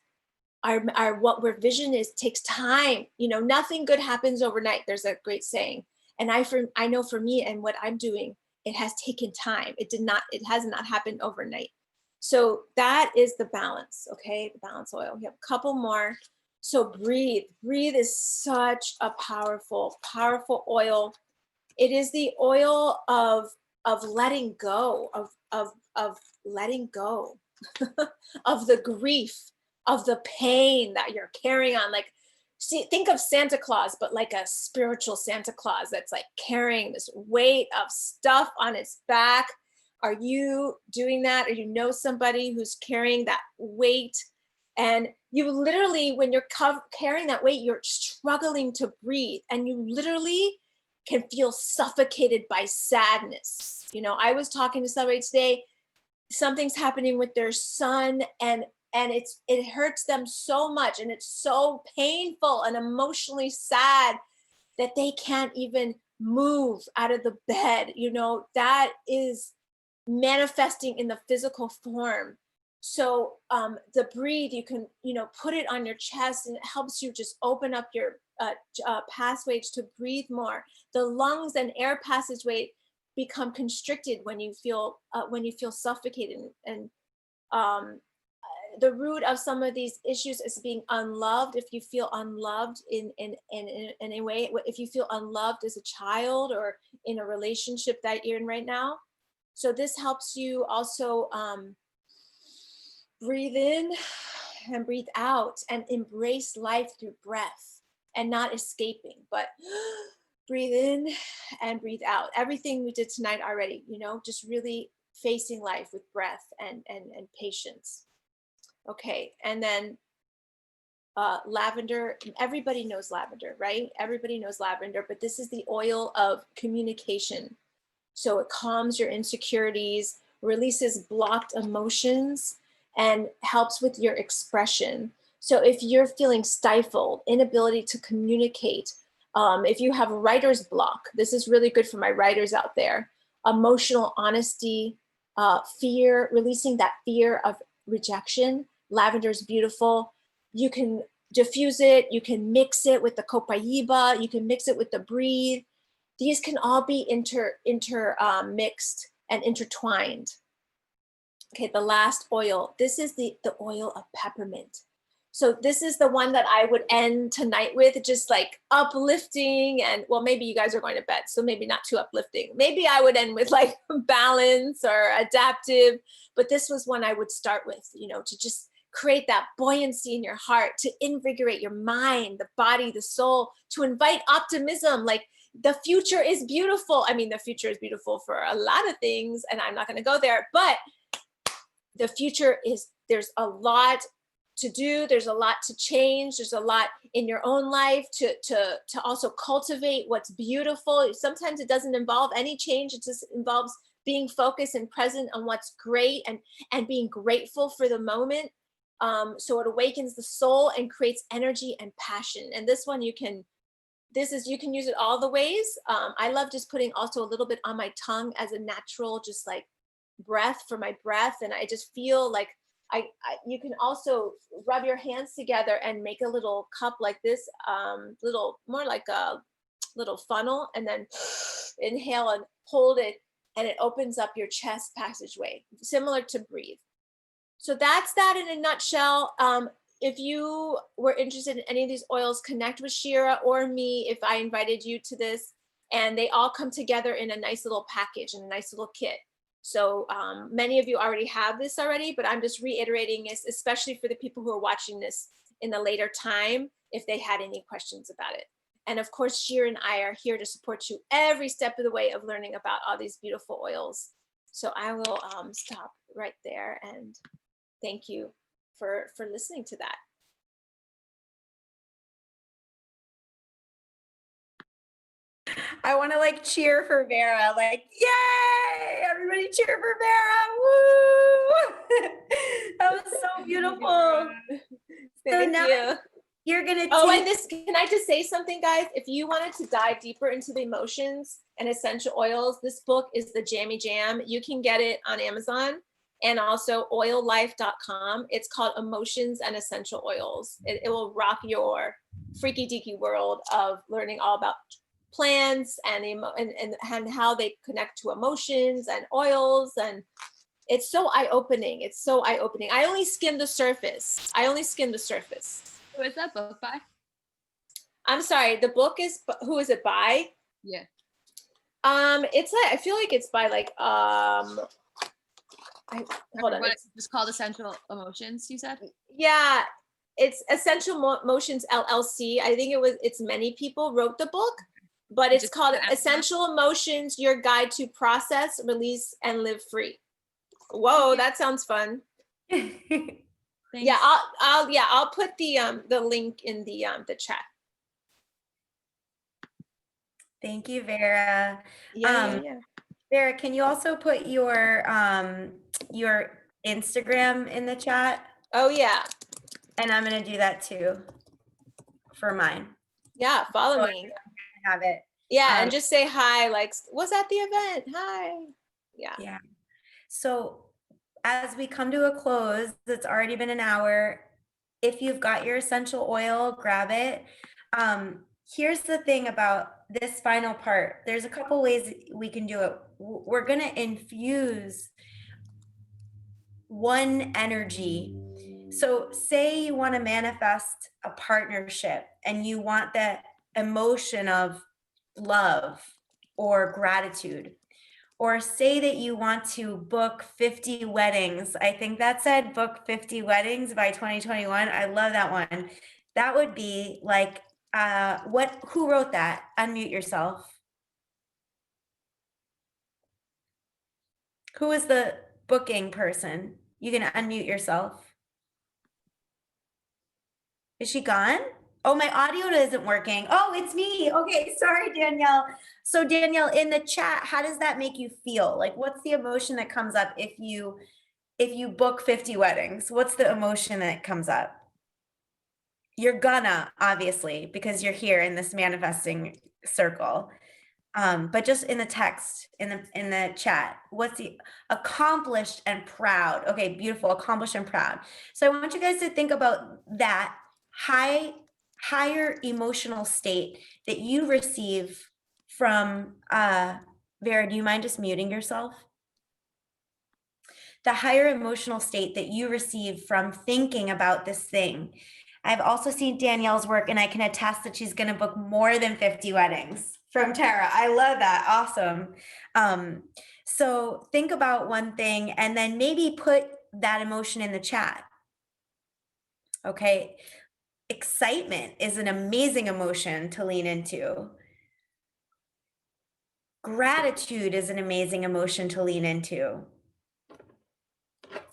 what our vision is takes time. Nothing good happens overnight. There's a great saying. And I know for me and what I'm doing, it has taken time. It has not happened overnight. So that is the balance, okay? The balance oil. We have a couple more. So breathe. Breathe is such a powerful oil. It is the oil of letting go, of letting go of the grief, of the pain that you're carrying on. Like, think of Santa Claus, but like a spiritual Santa Claus that's like carrying this weight of stuff on its back. Are you doing that? Or you know somebody who's carrying that weight? And you literally, when you're carrying that weight, you're struggling to breathe, and you literally can feel suffocated by sadness. I was talking to somebody today, something's happening with their son, and it hurts them so much, and it's so painful and emotionally sad that they can't even move out of the bed. That is manifesting in the physical form. So the breathe, you can, put it on your chest, and it helps you just open up your pathways to breathe more. The lungs and air passageway become constricted when you feel suffocated. And the root of some of these issues is being unloved. If you feel unloved in a way, if you feel unloved as a child or in a relationship that you're in right now. So this helps you also breathe in and breathe out and embrace life through breath and not escaping, but breathe in and breathe out. Everything we did tonight already, just really facing life with breath and patience. Okay, and then lavender. Everybody knows lavender, right? Everybody knows lavender, but this is the oil of communication. So it calms your insecurities, releases blocked emotions, and helps with your expression. So if you're feeling stifled, inability to communicate, if you have writer's block, this is really good for my writers out there. Emotional honesty, fear, releasing that fear of rejection. Lavender is beautiful. You can diffuse it. You can mix it with the Copaiba. You can mix it with the breathe. These can all be mixed and intertwined. Okay, the last oil. This is the oil of peppermint. So this is the one that I would end tonight with, just like uplifting. And well, maybe you guys are going to bed, so maybe not too uplifting. Maybe I would end with like balance or adaptive, but this was one I would start with, you know, to just create that buoyancy in your heart, to invigorate your mind, the body, the soul, to invite optimism. Like the future is beautiful. I mean, the future is beautiful for a lot of things, and I'm not going to go there, but the future is, there's a lot to do. There's a lot to change. There's a lot in your own life to also cultivate what's beautiful. Sometimes it doesn't involve any change. It just involves being focused and present on what's great and being grateful for the moment. So it awakens the soul and creates energy and passion. And this one you can use it all the ways. I love just putting also a little bit on my tongue as a natural, just like breath for my breath. And I just feel like you can also rub your hands together and make a little cup like this, little more like a little funnel, and then inhale and hold it, and it opens up your chest passageway, similar to breathe. So that's that in a nutshell. If you were interested in any of these oils, connect with Shira or me if I invited you to this, and they all come together in a nice little package and a nice little kit. So many of you already have this already, but I'm just reiterating this, especially for the people who are watching this in the later time, if they had any questions about it. And of course, Shira and I are here to support you every step of the way of learning about all these beautiful oils. So I will stop right there, and thank you for listening to that. I want to like cheer for Vera, like, yay, everybody cheer for Vera. Woo! That was so beautiful. Thank you. You're going to Oh, and this, can I just say something, guys? If you wanted to dive deeper into the emotions and essential oils, this book is the Jammy Jam. You can get it on Amazon and also oillife.com. It's called Emotions and Essential Oils. It will rock your freaky deaky world of learning all about plants and how they connect to emotions and oils. And it's so eye-opening. It's so eye-opening. I only skimmed the surface. Who is that book by? I'm sorry, the book is, who is it by? Yeah. It's like, I feel like it's by like, hold on. It's called Essential Emotions, you said? Yeah, it's Essential Motions LLC. I think it's many people wrote the book, but it's called Essential Emotions, Your Guide to Process, Release, and Live Free. Whoa, that sounds fun. Yeah, I'll put the link in the chat. Thank you, Vera. Yeah. Vera, can you also put your Instagram in the chat? Oh yeah. And I'm gonna do that too for mine. Yeah, follow me. Have it. Yeah, and just say hi, like, was at the event. Hi. Yeah. So as we come to a close, it's already been an hour. If you've got your essential oil, grab it. Here's the thing about this final part. There's a couple ways we can do it. We're going to infuse one energy. So say you want to manifest a partnership and you want the emotion of love or gratitude. Or say that you want to book 50 weddings. I think that said book 50 weddings by 2021. I love that one. That would be like, who wrote that? Unmute yourself. Who is the booking person? You can unmute yourself. Is she gone? Oh, my audio isn't working. Oh, it's me. Okay, sorry, Danielle. So Danielle, in the chat, how does that make you feel? Like, what's the emotion that comes up if you book 50 weddings? What's the emotion that comes up? You're gonna, obviously, because you're here in this manifesting circle. But just in the text, in the chat, what's the accomplished and proud? Okay, beautiful, accomplished and proud. So I want you guys to think about that higher emotional state that you receive from Vera, do you mind just muting yourself? The higher emotional state that you receive from thinking about this thing. I've also seen Danielle's work, and I can attest that she's going to book more than 50 weddings from Tara. I love that. Awesome. So think about one thing and then maybe put that emotion in the chat. Okay. Excitement is an amazing emotion to lean into. Gratitude is an amazing emotion to lean into.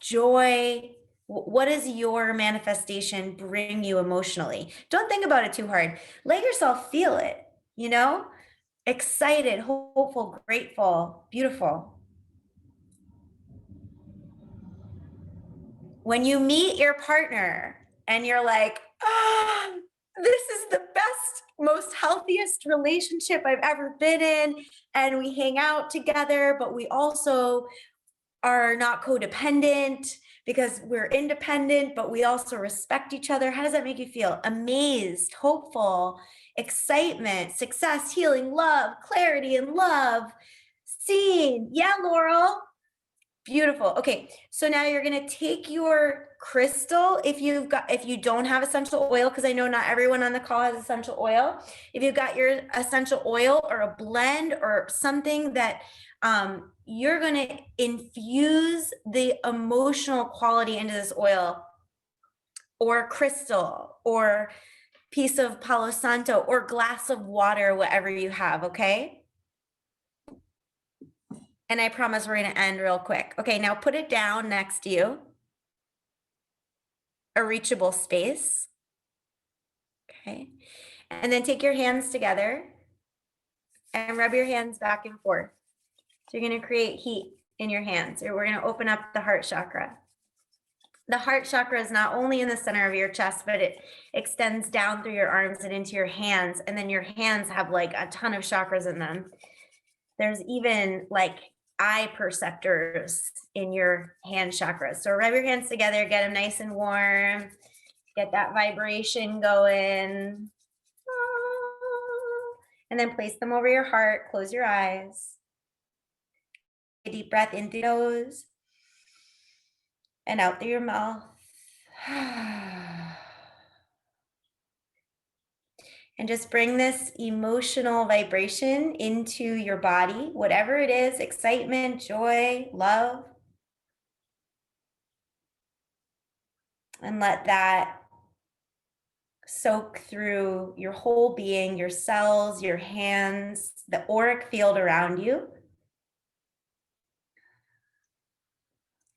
Joy. What does your manifestation bring you emotionally? Don't think about it too hard. Let yourself feel it, you know? Excited, hopeful, grateful, beautiful. When you meet your partner and you're like, ah, this is the best, most healthiest relationship I've ever been in, and we hang out together, but we also are not codependent because we're independent, but we also respect each other. How does that make you feel? Amazed, hopeful, excitement, success, healing, love, clarity, and love. Seen. Yeah, Laurel. Beautiful. Okay, so now you're gonna take your crystal. If you don't have essential oil, because I know not everyone on the call has essential oil. If you've got your essential oil or a blend or something that you're gonna infuse the emotional quality into this oil, or crystal, or piece of Palo Santo, or glass of water, whatever you have. Okay. And I promise we're going to end real quick. Okay, now put it down next to you. A reachable space. Okay. And then take your hands together and rub your hands back and forth. So you're going to create heat in your hands. We're going to open up the heart chakra. The heart chakra is not only in the center of your chest, but it extends down through your arms and into your hands. And then your hands have like a ton of chakras in them. There's even like eye perceptors in your hand chakras. So rub your hands together, get them nice and warm, get that vibration going. And then place them over your heart, close your eyes. A deep breath in through your nose and out through your mouth. And just bring this emotional vibration into your body, whatever it is, excitement, joy, love. And let that soak through your whole being, your cells, your hands, the auric field around you.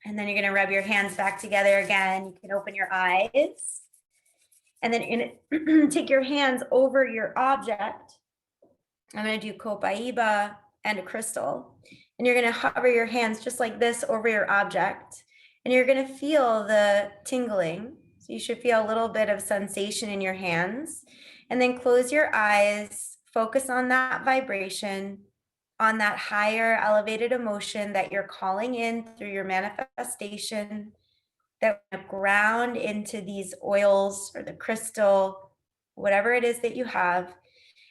And then you're going to rub your hands back together again. You can open your eyes. And then you're going to take your hands over your object. I'm going to do Copaiba and a crystal. And you're going to hover your hands just like this over your object. And you're going to feel the tingling. So you should feel a little bit of sensation in your hands. And then close your eyes, focus on that vibration, on that higher elevated emotion that you're calling in through your manifestation, that ground into these oils or the crystal, whatever it is that you have.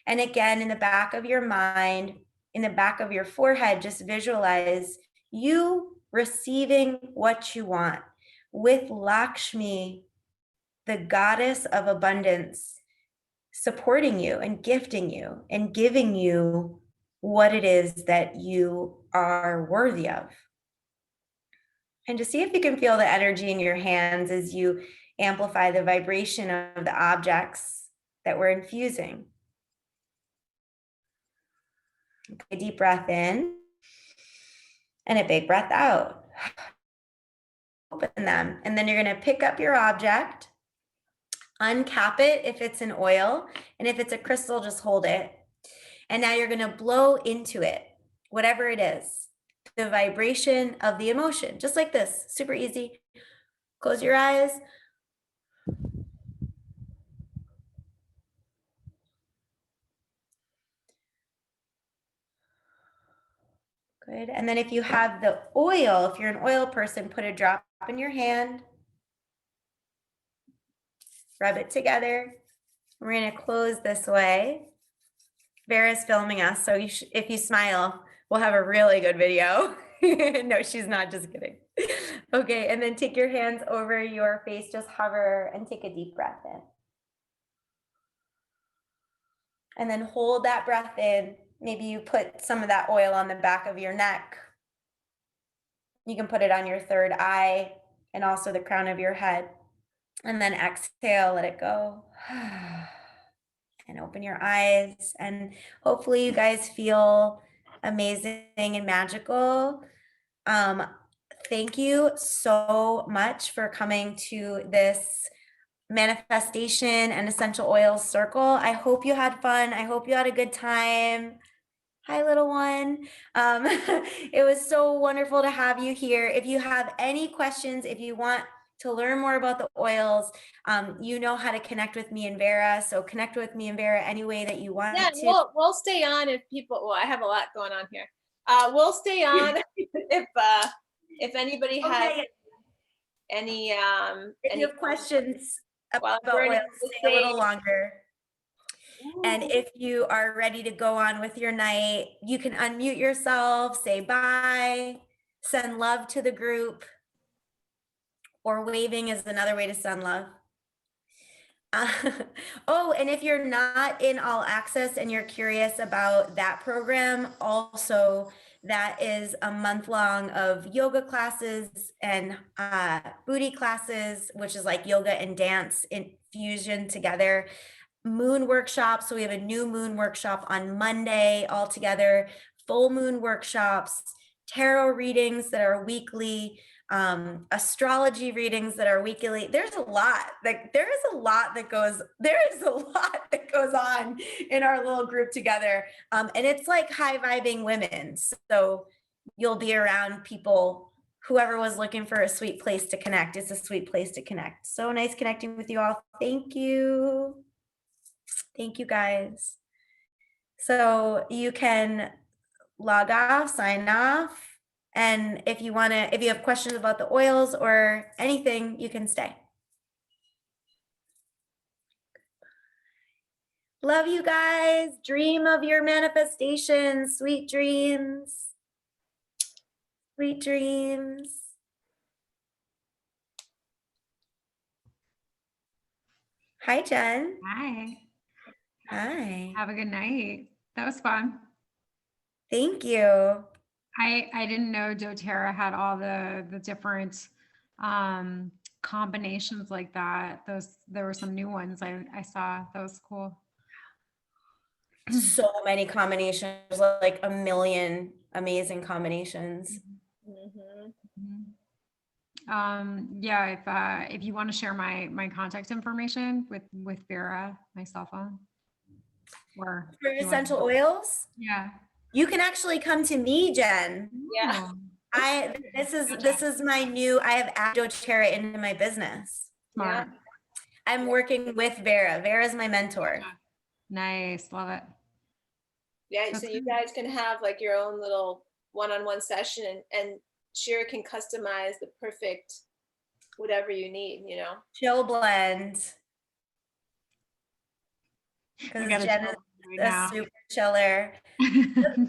And again, in the back of your mind, in the back of your forehead, just visualize you receiving what you want with Lakshmi, the goddess of abundance, supporting you and gifting you and giving you what it is that you are worthy of. And just see if you can feel the energy in your hands as you amplify the vibration of the objects that we're infusing. Okay, deep breath in and a big breath out. Open them. And then you're going to pick up your object Uncap it if it's an oil, and if it's a crystal, just hold it. And now you're gonna blow into it, whatever it is, the vibration of the emotion, just like this, super easy. Close your eyes. Good. And then if you have the oil, if you're an oil person, put a drop in your hand. Rub it together. We're going to close this way. Vera's filming us, so if you smile, we'll have a really good video. No, she's not, just kidding. Okay, and then take your hands over your face, just hover and take a deep breath in. And then hold that breath in. Maybe you put some of that oil on the back of your neck. You can put it on your third eye and also the crown of your head. And then exhale, let it go. And open your eyes. And hopefully you guys feel amazing and magical. Thank you so much for coming to this manifestation and essential oils circle. I hope you had fun. I hope you had a good time. Hi, little one. It was so wonderful to have you here. If you have any questions, if you want to learn more about the oils, you know how to connect with me and Vera. So connect with me and Vera any way that you want Yeah, to. we'll stay on if people. Well, I have a lot going on here. We'll stay on if anybody has Okay. any If you have questions while about burning oils, the stay a little sage. longer. And if you are ready to go on with your night, you can unmute yourself, say bye, send love to the group, or waving is another way to send love. Oh, and if you're not in All Access and you're curious about that program, also that is a month long of yoga classes and booty classes, which is like yoga and dance infusion together. Moon workshop. So we have a new moon workshop on Monday all together, full moon workshops, tarot readings that are weekly, astrology readings that are weekly. There's a lot that goes on in our little group together. And it's like high vibing women. So you'll be around people, whoever was looking for a sweet place to connect. It's a sweet place to connect. So nice connecting with you all. Thank you. Thank you guys. So you can log off, sign off. And if you have questions about the oils or anything, you can stay. Love you guys. Dream of your manifestations. Sweet dreams. Sweet dreams. Hi, Jen. Hi. Hi. Have a good night. That was fun. Thank you. I didn't know doTERRA had all the different combinations like that. There were some new ones I saw. That was cool. So many combinations, like a million amazing combinations. Yeah, if you want to share my contact information with Vera, my cell phone, or For essential oils, yeah, you can actually come to me, Jen. Yeah. This is my new. I have added doTERRA into my business. Smart. I'm working with Vera. Vera's my mentor. Nice, love it. Yeah, so you guys can have like your own little one-on-one session, and Shira can customize the perfect whatever you need, you know. Chill blend. Because Jen is a super chiller.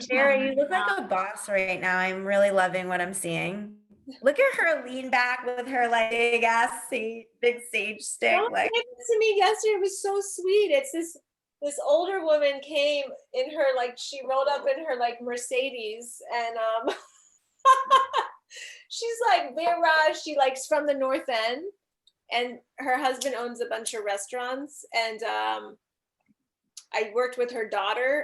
Vera, you look like a boss right now. I'm really loving what I'm seeing. Look at her lean back with her like big sage stick. Someone Like came to me yesterday. It was so sweet. It's this older woman came in her, like, she rolled up in her like Mercedes, and she's like Vera. She likes from the North End, and her husband owns a bunch of restaurants, and I worked with her daughter